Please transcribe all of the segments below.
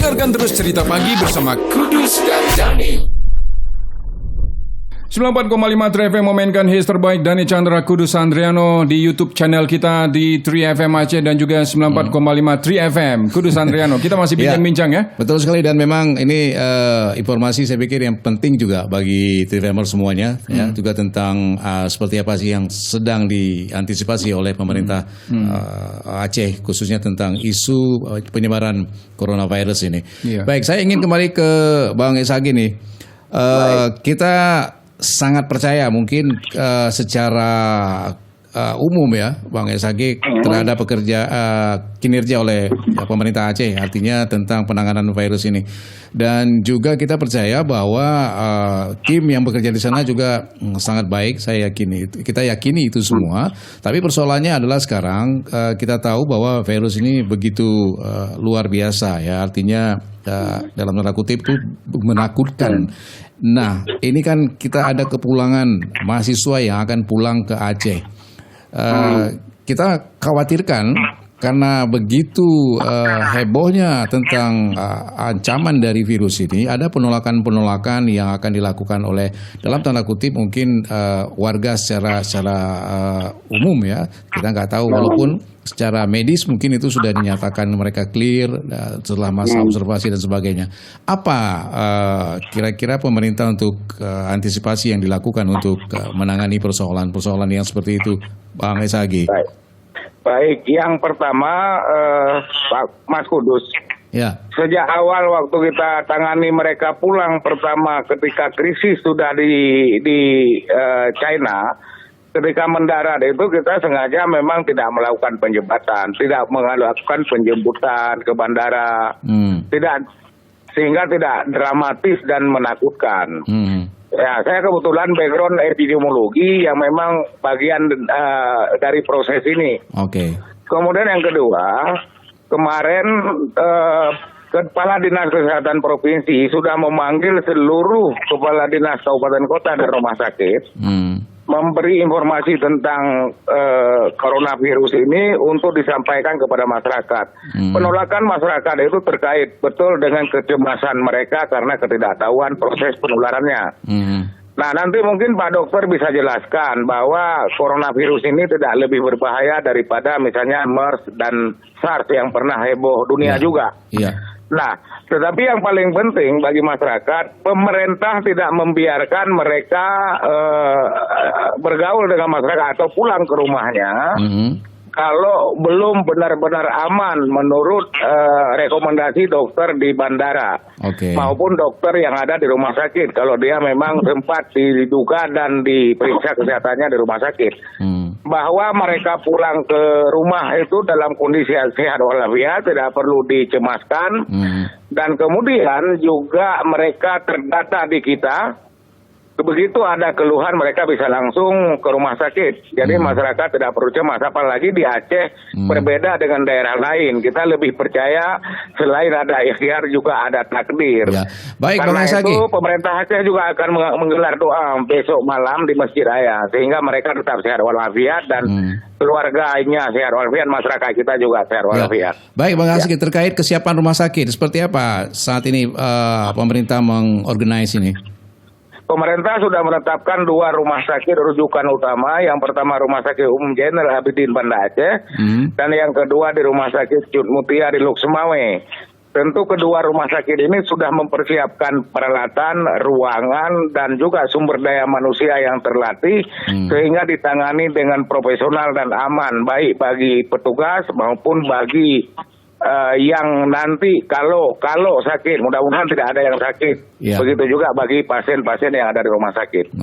Dengarkan terus Cerita Pagi bersama Kudus dan Dani. 94,5 Tri FM memainkan hits terbaik Dani Chandra Kudus Andriano di YouTube channel kita di Tri FM Aceh dan juga 94,5 Tri FM Kudus Andriano. Kita masih bincang-bincang ya. Betul sekali, dan memang ini informasi saya pikir yang penting juga bagi Tri FMer semuanya ya, juga tentang seperti apa sih yang sedang diantisipasi oleh pemerintah Aceh, khususnya tentang isu penyebaran coronavirus ini. Baik, saya ingin kembali ke Bang Esagi nih. Kita sangat percaya mungkin secara umum ya Bang Esagi terhadap kinerja oleh pemerintah Aceh, artinya tentang penanganan virus ini, dan juga kita percaya bahwa tim yang bekerja di sana juga sangat baik. Kita yakini itu semua. Tapi persoalannya adalah sekarang kita tahu bahwa virus ini begitu luar biasa ya, artinya dalam tanda kutip itu menakutkan. Nah, ini kan kita ada kepulangan mahasiswa yang akan pulang ke Aceh. Kita khawatirkan karena begitu hebohnya tentang ancaman dari virus ini, ada penolakan-penolakan yang akan dilakukan oleh, dalam tanda kutip mungkin warga secara umum ya. Kita nggak tahu, walaupun secara medis mungkin itu sudah dinyatakan mereka clear setelah masa observasi dan sebagainya. Apa kira-kira pemerintah untuk antisipasi yang dilakukan untuk menangani persoalan-persoalan yang seperti itu, Bang Esagi? Baik, yang pertama Mas Kudus, sejak awal waktu kita tangani mereka pulang pertama ketika krisis sudah di China, ketika mendarat itu kita sengaja memang tidak melakukan penjembatan, tidak melakukan penjemputan ke bandara, sehingga tidak dramatis dan menakutkan. Ya, saya kebetulan background epidemiologi yang memang bagian dari proses ini. Kemudian yang kedua, kemarin Kepala Dinas Kesehatan Provinsi sudah memanggil seluruh Kepala Dinas Kabupaten Kota dan Rumah Sakit, memberi informasi tentang coronavirus ini untuk disampaikan kepada masyarakat. Penolakan masyarakat itu terkait betul dengan kecemasan mereka karena ketidaktahuan proses penularannya. Nah, nanti mungkin Pak Dokter bisa jelaskan bahwa coronavirus ini tidak lebih berbahaya daripada misalnya MERS dan SARS yang pernah heboh dunia juga. Nah, tetapi yang paling penting bagi masyarakat, pemerintah tidak membiarkan mereka bergaul dengan masyarakat atau pulang ke rumahnya kalau belum benar-benar aman menurut rekomendasi dokter di bandara maupun dokter yang ada di rumah sakit. Kalau dia memang sempat diduga dan diperiksa kesehatannya di rumah sakit, bahwa mereka pulang ke rumah itu dalam kondisi sehat walafiat, tidak perlu dicemaskan. Dan kemudian juga mereka terdata di kita. Begitu ada keluhan mereka bisa langsung ke rumah sakit. Jadi masyarakat tidak perlu cemas. Apalagi di Aceh berbeda dengan daerah lain. Kita lebih percaya selain ada ikhtiar juga ada takdir. Baik, karena itu pemerintah Aceh juga akan menggelar doa besok malam di Masjid Raya, sehingga mereka tetap sehat walafiat dan keluarganya sehat walafiat, masyarakat kita juga sehat walafiat. Baik, Bang Esagi, terkait kesiapan rumah sakit, seperti apa saat ini pemerintah mengorganize ini? Pemerintah sudah menetapkan 2 rumah sakit rujukan utama. Yang pertama Rumah Sakit Umum Jeneral Abidin Banda Aceh, dan yang kedua di Rumah Sakit Cut Mutia di Luk Semawe. Tentu kedua rumah sakit ini sudah mempersiapkan peralatan, ruangan, dan juga sumber daya manusia yang terlatih, sehingga ditangani dengan profesional dan aman, baik bagi petugas maupun bagi yang nanti kalau sakit, mudah-mudahan tidak ada yang sakit. Begitu juga bagi pasien-pasien yang ada di rumah sakit.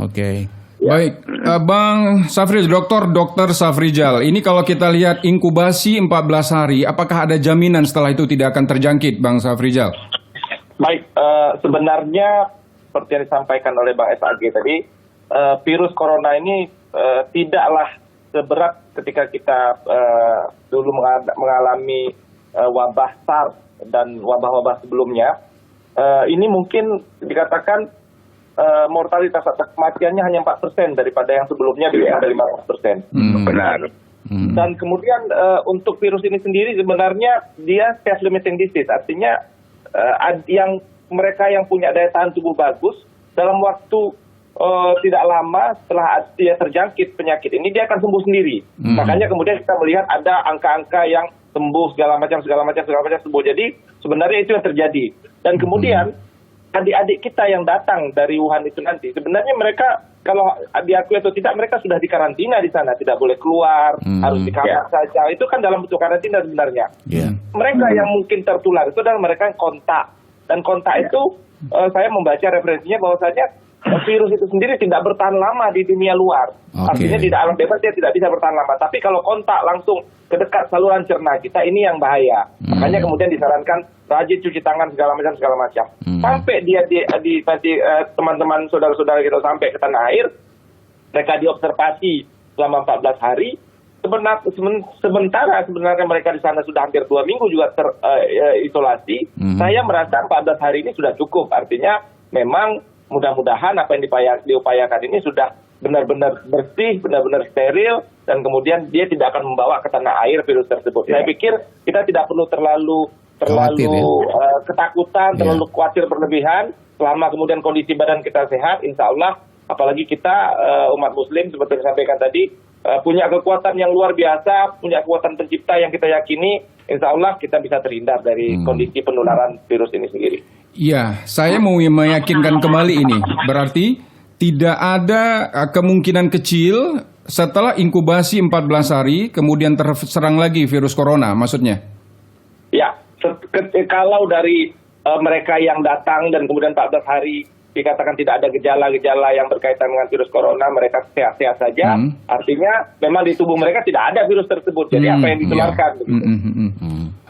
Baik, Bang Safrizal, Dokter Safrizal, ini kalau kita lihat inkubasi 14 hari, apakah ada jaminan setelah itu tidak akan terjangkit, Bang Safrizal? Baik, sebenarnya seperti yang disampaikan oleh Bang Esagi tadi, virus corona ini tidaklah seberat ketika kita dulu mengalami wabah SARS dan wabah-wabah sebelumnya. Ini mungkin dikatakan mortalitas atau kematiannya hanya 4% daripada yang sebelumnya bisa ada 15%. Benar. Dan kemudian untuk virus ini sendiri sebenarnya dia self-limiting disease, artinya yang mereka yang punya daya tahan tubuh bagus dalam waktu tidak lama setelah dia terjangkit penyakit ini dia akan sembuh sendiri. Makanya kemudian kita melihat ada angka-angka yang sembuh segala macam sembuh. Jadi sebenarnya itu yang terjadi. Dan kemudian adik-adik kita yang datang dari Wuhan itu nanti sebenarnya mereka kalau diakui atau tidak mereka sudah dikarantina di sana, tidak boleh keluar, harus di kamar saja. Itu kan dalam bentuk karantina sebenarnya. Mereka yang mungkin tertular itu adalah mereka yang kontak. Dan kontak itu saya membaca referensinya bahwasanya virus itu sendiri tidak bertahan lama di dunia luar. Artinya di alam bebas dia tidak bisa bertahan lama. Tapi kalau kontak langsung ke dekat saluran cerna kita, ini yang bahaya. Makanya kemudian disarankan rajin cuci tangan segala macam. Sampai dia teman-teman saudara-saudara kita sampai ke tanah air, mereka diobservasi selama 14 hari. Sementara sebenarnya mereka di sana sudah hampir 2 minggu juga terisolasi. Saya merasa 14 hari ini sudah cukup. Artinya memang mudah-mudahan apa yang diupayakan ini sudah benar-benar bersih, benar-benar steril, dan kemudian dia tidak akan membawa ke tanah air virus tersebut. Saya pikir kita tidak perlu terlalu ketakutan, terlalu khawatir berlebihan. Selama kemudian kondisi badan kita sehat, insya Allah, apalagi kita umat Muslim seperti yang disampaikan tadi, punya kekuatan yang luar biasa, punya kekuatan pencipta yang kita yakini, insya Allah kita bisa terhindar dari kondisi penularan virus ini sendiri. Ya, saya mau meyakinkan kembali ini. Berarti tidak ada kemungkinan kecil setelah inkubasi 14 hari kemudian terserang lagi virus corona, maksudnya? Ya, kalau dari mereka yang datang dan kemudian 14 hari dikatakan tidak ada gejala-gejala yang berkaitan dengan virus corona, mereka sehat-sehat saja. Artinya memang di tubuh mereka tidak ada virus tersebut. Jadi apa yang ditularkan?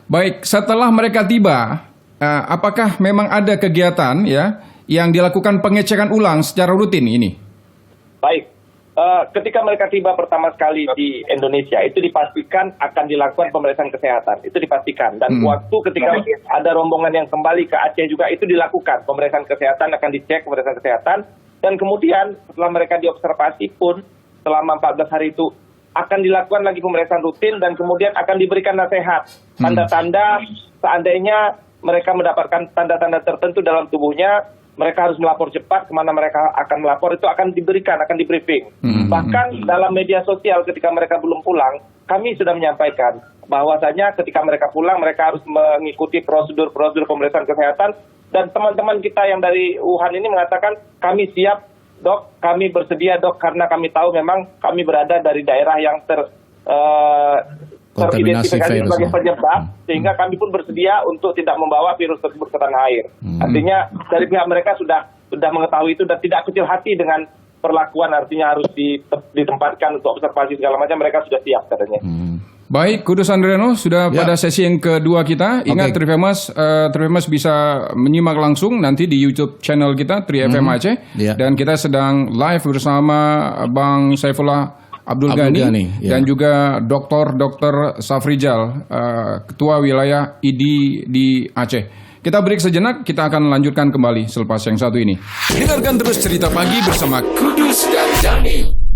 Baik, setelah mereka tiba, apakah memang ada kegiatan ya yang dilakukan pengecekan ulang secara rutin ini? Baik, ketika mereka tiba pertama sekali di Indonesia itu dipastikan akan dilakukan pemeriksaan kesehatan, itu dipastikan. Dan waktu ketika ada rombongan yang kembali ke Aceh juga itu dilakukan pemeriksaan kesehatan, akan dicek pemeriksaan kesehatan. Dan kemudian setelah mereka diobservasi pun selama 14 hari itu akan dilakukan lagi pemeriksaan rutin dan kemudian akan diberikan nasihat, tanda-tanda seandainya mereka mendapatkan tanda-tanda tertentu dalam tubuhnya, mereka harus melapor cepat, kemana mereka akan melapor itu akan diberikan, akan di-briefing. Bahkan dalam media sosial ketika mereka belum pulang, kami sudah menyampaikan bahwasanya ketika mereka pulang, mereka harus mengikuti prosedur-prosedur pemeriksaan kesehatan. Dan teman-teman kita yang dari Wuhan ini mengatakan, kami siap dok, kami bersedia dok, karena kami tahu memang kami berada dari daerah yang teridentifikasi sebagai penyebab, sehingga kami pun bersedia untuk tidak membawa virus tersebut ke tanah air. Artinya dari pihak mereka sudah mengetahui itu dan tidak kecil hati dengan perlakuan, artinya harus ditempatkan untuk observasi segala macam, mereka sudah siap katanya. Baik, Kudus Andriano, sudah pada sesi yang kedua kita. Ingat Trifemas bisa menyimak langsung nanti di YouTube channel kita 3FM Aceh. Dan kita sedang live bersama Bang Saifullah Abdul Ghani dan juga Dr. Safrijal, Ketua Wilayah ID di Aceh. Kita break sejenak, kita akan lanjutkan kembali selepas yang satu ini. Dengarkan terus Cerita Pagi bersama Kudus dan Dhani.